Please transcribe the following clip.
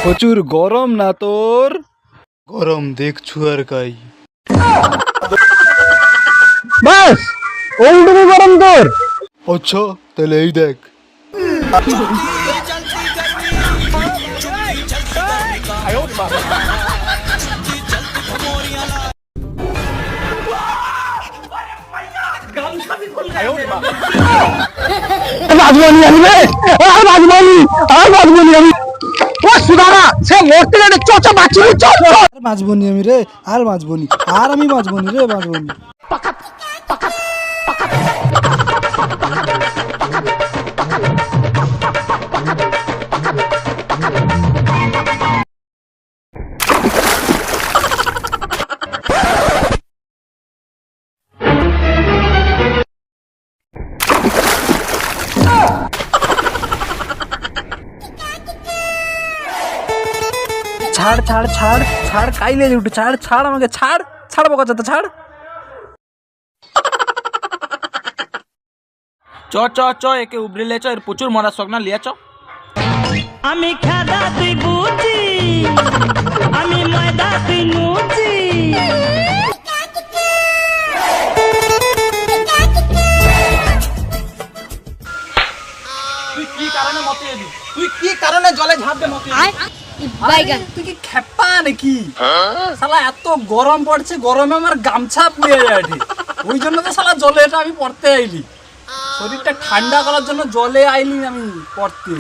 প্রচুর গরম না তোর? গরম দেখছু আর কাই। বাস ওইটুকু গরম তোর? আচ্ছা তাহলে এই দেখ। বাজবনি আমি রে, আর বাজবনি, আর বাজবনি আমি। ও সুদারা সে মরতে গেলে চচা বাঁচি চল চল। আর বাঁচবনি আমি রে, আর বাঁচবনি, আর আমি বাঁচবনি রে, বাঁচবনি। ছাড় ছাড় ছাড় ছাড়, কাইলে উঠে ছাড়, ছাড় আমাকে, ছাড় ছাড়, বকা চাতে ছাড়। চ চ চ, একে উবরে লে চ, এর প্রচুর মরার শখ না, লিয়া চ। আমি খাদা তুই বুঝি, আমি ময়দা তুই নুচি। তুই কি কারণে মতে এলি? তুই কি কারণে জলে ঝাঁপ দে মতে এলি? বাইগান তুই কি খেপা নাকি? শালা এত গরম পড়ছে, গরমে আমার গামছা পুড়ে যায় ঠিক। ওই জন্য তো শালা জলে এটা আমি পড়তে আইলি, শরীরটা ঠান্ডা করার জন্য জলে আইলি আমি পড়তে।